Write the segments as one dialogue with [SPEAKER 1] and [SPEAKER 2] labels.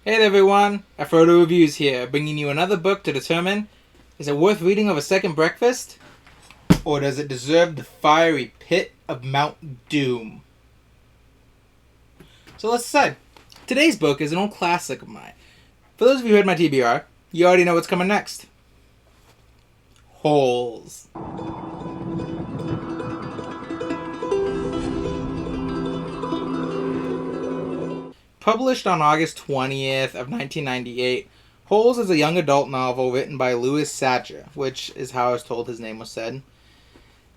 [SPEAKER 1] Hey there everyone, Afrodo Reviews here, bringing you another book to determine, is it worth reading over second breakfast? Or does it deserve the fiery pit of Mount Doom? So let's decide. Today's book is an old classic of mine. For those of you who heard my TBR, you already know what's coming next. Holes. Published on August 20th of 1998, Holes is a young adult novel written by Louis Sachar, which is how I was told his name was said,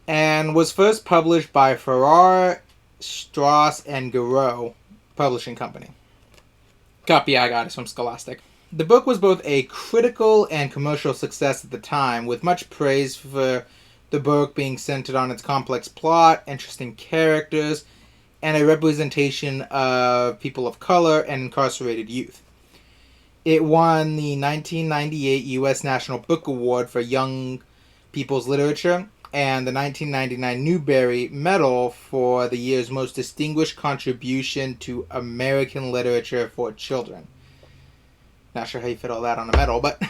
[SPEAKER 1] and was first published by Farrar, Straus, and Giroux Publishing Company. Copy I got is from Scholastic. The book was both a critical and commercial success at the time, with much praise for the book being centered on its complex plot, interesting characters, and a representation of people of color and incarcerated youth. It won the 1998 U.S. National Book Award for Young People's Literature and the 1999 Newbery Medal for the year's most distinguished contribution to American literature for children. Not sure how you fit all that on a medal, but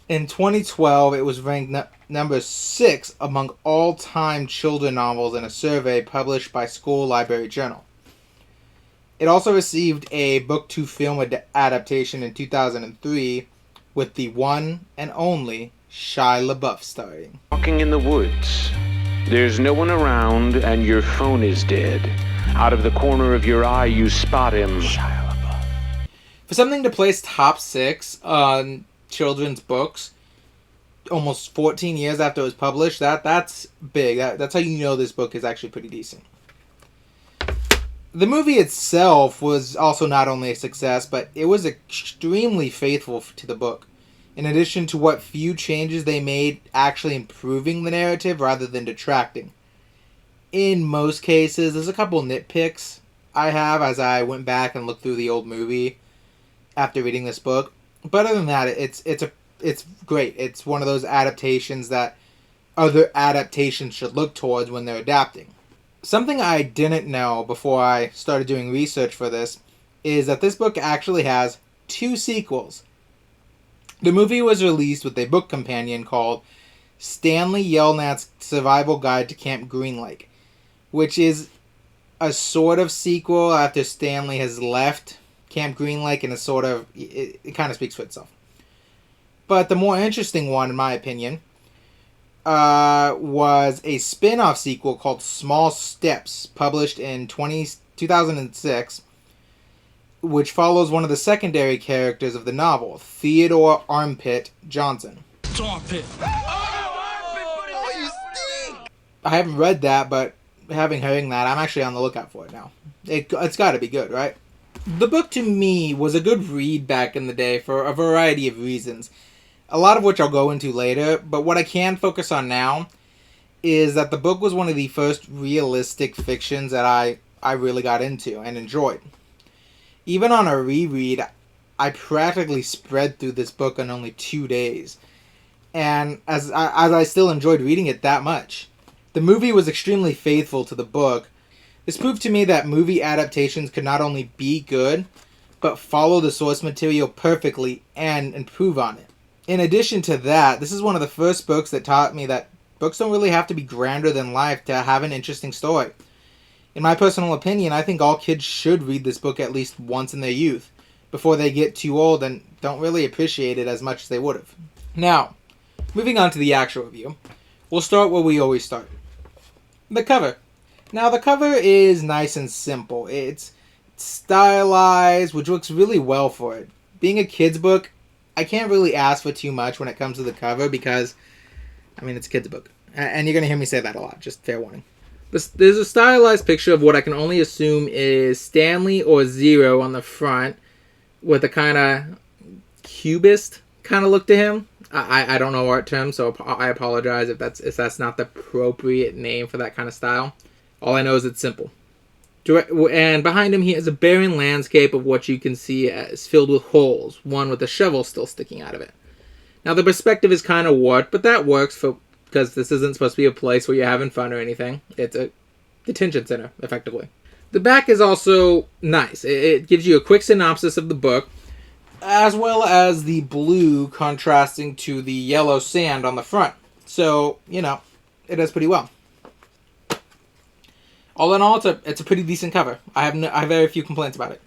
[SPEAKER 1] in 2012, it was ranked number 6 among all-time children novels in a survey published by School Library Journal. It also received a book-to-film adaptation in 2003 with the one and only Shia LaBeouf starring.
[SPEAKER 2] Walking in the woods. There's no one around and your phone is dead. Out of the corner of your eye you spot him. Shia LaBeouf.
[SPEAKER 1] For something to place top 6 on children's books almost 14 years after it was published, that's big. That's how you know this book is actually pretty decent. The movie itself was also not only a success, but it was extremely faithful to the book. In addition to what few changes they made actually improving the narrative rather than detracting. In most cases, there's a couple nitpicks I have as I went back and looked through the old movie after reading this book. But other than that, it's great. It's one of those adaptations that other adaptations should look towards when they're adapting. Something I didn't know before I started doing research for this is that this book actually has 2 sequels. The movie was released with a book companion called Stanley Yelnats' Survival Guide to Camp Green Lake, which is a sort of sequel after Stanley has left Camp Green Lake, and it kind of speaks for itself. But the more interesting one, in my opinion, was a spin-off sequel called Small Steps, published in 2006, which follows one of the secondary characters of the novel, Theodore Armpit Johnson.
[SPEAKER 3] Armpit. Oh, you stink!
[SPEAKER 1] I haven't read that, but having heard that, I'm actually on the lookout for it now. It's got to be good, right? The book, to me, was a good read back in the day for a variety of reasons, a lot of which I'll go into later, but what I can focus on now is that the book was one of the first realistic fictions that I really got into and enjoyed. Even on a reread, I practically spread through this book in only 2 days, and as I still enjoyed reading it that much. The movie was extremely faithful to the book. This proved to me that movie adaptations could not only be good, but follow the source material perfectly and improve on it. In addition to that, this is one of the first books that taught me that books don't really have to be grander than life to have an interesting story. In my personal opinion, I think all kids should read this book at least once in their youth, before they get too old and don't really appreciate it as much as they would have. Now, moving on to the actual review, we'll start where we always start. The cover. Now, the cover is nice and simple. It's stylized, which looks really well for it. Being a kid's book, I can't really ask for too much when it comes to the cover because, it's a kid's book. And you're going to hear me say that a lot, just fair warning. There's a stylized picture of what I can only assume is Stanley or Zero on the front with a kind of cubist kind of look to him. I don't know art terms, so I apologize if that's not the appropriate name for that kind of style. All I know is it's simple. And behind him, he has a barren landscape of what you can see as filled with holes, one with a shovel still sticking out of it. Now, the perspective is kind of warped, but that works because this isn't supposed to be a place where you're having fun or anything. It's a detention center, effectively. The back is also nice. It gives you a quick synopsis of the book, as well as the blue contrasting to the yellow sand on the front. So, you know, it does pretty well. All in all, it's a pretty decent cover. I have very few complaints about it.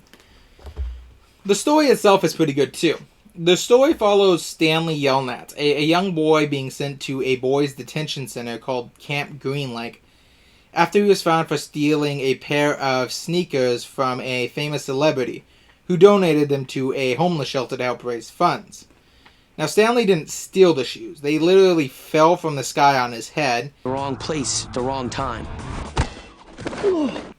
[SPEAKER 1] The story itself is pretty good too. The story follows Stanley Yelnats, a young boy being sent to a boys' detention center called Camp Green Lake after he was found for stealing a pair of sneakers from a famous celebrity who donated them to a homeless shelter to help raise funds. Now, Stanley didn't steal the shoes. They literally fell from the sky on his head.
[SPEAKER 4] The wrong place, the wrong time.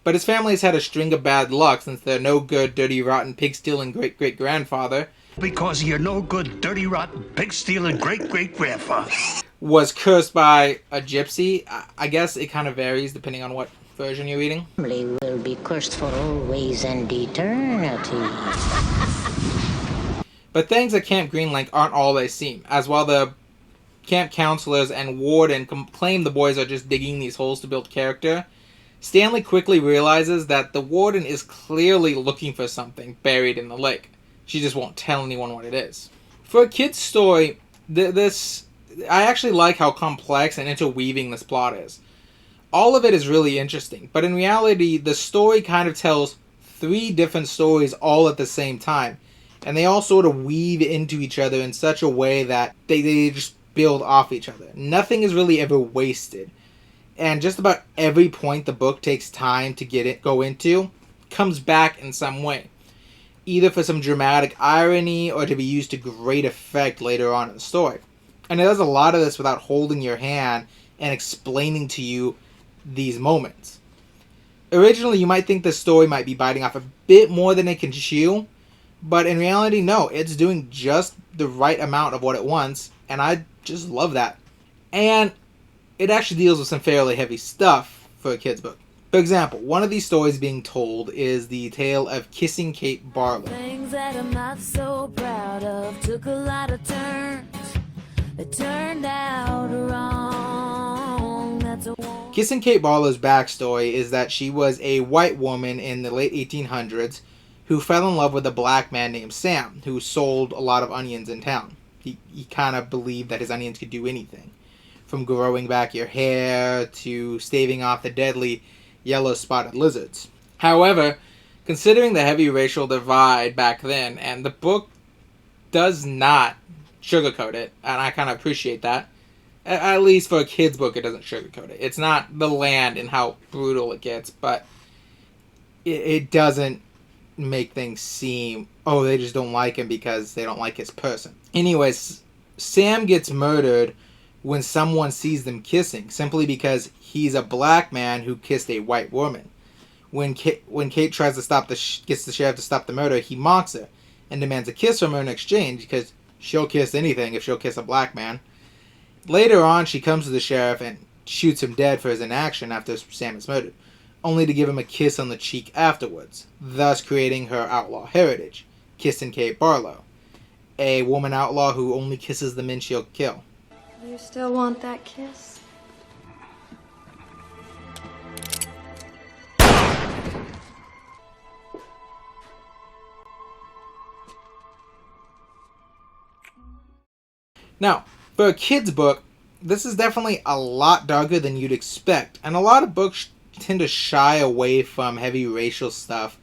[SPEAKER 1] But his family has had a string of bad luck since their no-good, dirty, rotten, pig-stealing great-great-grandfather
[SPEAKER 3] Because you're no good, dirty, rotten, pig-stealing great-great-grandfather
[SPEAKER 1] was cursed by a gypsy. I guess it kind of varies depending on what version you're reading.
[SPEAKER 5] Family will be cursed for always and eternity.
[SPEAKER 1] But things at Camp Green Lake aren't all they seem, as while the camp counselors and warden claim the boys are just digging these holes to build character, Stanley quickly realizes that the warden is clearly looking for something buried in the lake. She just won't tell anyone what it is. For a kid's story, I actually like how complex and interweaving this plot is. All of it is really interesting, but in reality, the story kind of tells 3 different stories all at the same time, and they all sort of weave into each other in such a way that they just build off each other. Nothing is really ever wasted, and just about every point the book takes time to go into comes back in some way, either for some dramatic irony or to be used to great effect later on in the story. And it does a lot of this without holding your hand and explaining to you these moments. Originally, you might think the story might be biting off a bit more than it can chew, but in reality, no, it's doing just the right amount of what it wants, and I just love that. And it actually deals with some fairly heavy stuff for a kid's book. For example, one of these stories being told is the tale of Kissing Kate Barlow.
[SPEAKER 6] Things that I'm not so proud of took a lot of turns. It turned out wrong. That's a
[SPEAKER 1] Kissing Kate Barlow's backstory is that she was a white woman in the late 1800s who fell in love with a black man named Sam, who sold a lot of onions in town. He kind of believed that his onions could do anything, from growing back your hair to staving off the deadly yellow-spotted lizards. However, considering the heavy racial divide back then, and the book does not sugarcoat it, and I kind of appreciate that. At least for a kid's book, it doesn't sugarcoat it. It's not the land and how brutal it gets, but it doesn't make things seem, oh, they just don't like him because they don't like his person. Anyways, Sam gets murdered when someone sees them kissing, simply because he's a black man who kissed a white woman. When Kate tries to gets the sheriff to stop the murder, he mocks her and demands a kiss from her in exchange, because she'll kiss anything if she'll kiss a black man. Later on, she comes to the sheriff and shoots him dead for his inaction after Sam is murdered, only to give him a kiss on the cheek afterwards, thus creating her outlaw heritage, Kissing Kate Barlow, a woman outlaw who only kisses the men she'll kill.
[SPEAKER 7] Do you still want that kiss?
[SPEAKER 1] Now, for a kid's book, this is definitely a lot darker than you'd expect, and a lot of books tend to shy away from heavy racial stuff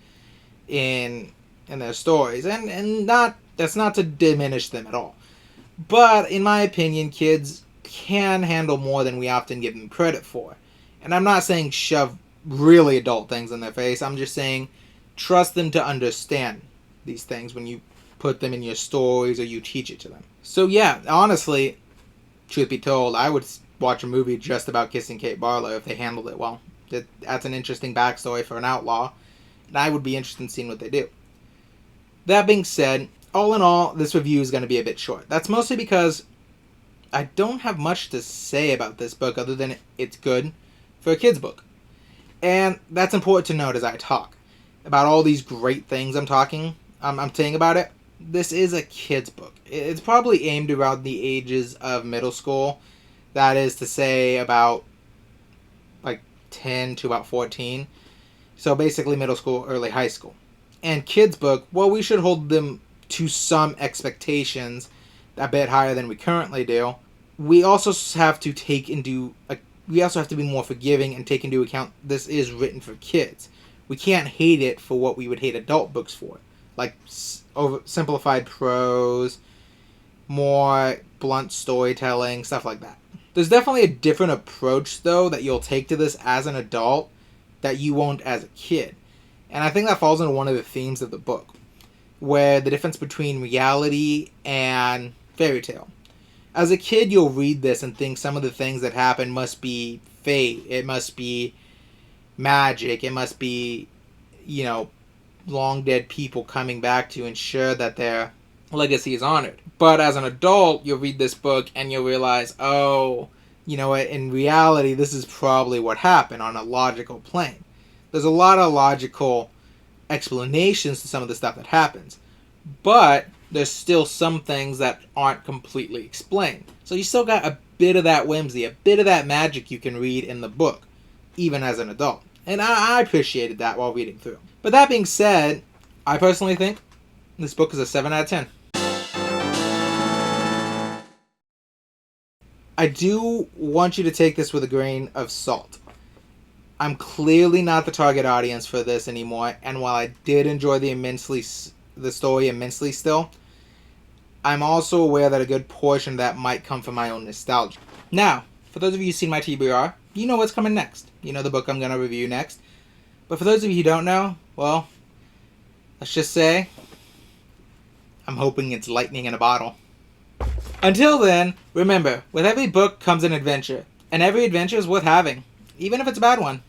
[SPEAKER 1] in their stories, and that's not to diminish them at all. But in my opinion, kids can handle more than we often give them credit for. And I'm not saying shove really adult things in their face. I'm just saying trust them to understand these things when you put them in your stories or you teach it to them. So yeah, honestly, truth be told, I would watch a movie just about Kissing Kate Barlow if they handled it well. That's an interesting backstory for an outlaw, and I would be interested in seeing what they do. That being said, all in all, this review is going to be a bit short. That's mostly because I don't have much to say about this book other than it's good for a kid's book. And that's important to note as I talk about all these great things I'm saying about it. This is a kid's book. It's probably aimed around the ages of middle school. That is to say about like 10 to about 14. So basically middle school, early high school. And kids' book, well, we should hold them to some expectations a bit higher than we currently do. We also have to we also have to be more forgiving and take into account this is written for kids. We can't hate it for what we would hate adult books for, like simplified prose, more blunt storytelling, stuff like that. There's definitely a different approach, though, that you'll take to this as an adult that you won't as a kid. And I think that falls into one of the themes of the book, where the difference between reality and fairy tale. As a kid, you'll read this and think some of the things that happen must be fate. It must be magic. It must be, long dead people coming back to ensure that their legacy is honored. But as an adult, you'll read this book and you'll realize, oh, you know what, in reality, this is probably what happened on a logical plane. There's a lot of logical explanations to some of the stuff that happens. But there's still some things that aren't completely explained. So you still got a bit of that whimsy, a bit of that magic you can read in the book, even as an adult. And I appreciated that while reading through. But that being said, I personally think this book is a 7 out of 10. I do want you to take this with a grain of salt. I'm clearly not the target audience for this anymore, and while I did enjoy the story immensely still, I'm also aware that a good portion of that might come from my own nostalgia. Now, for those of you who've seen my TBR, you know what's coming next. You know the book I'm going to review next. But for those of you who don't know, well, let's just say, I'm hoping it's lightning in a bottle. Until then, remember, with every book comes an adventure, and every adventure is worth having, even if it's a bad one.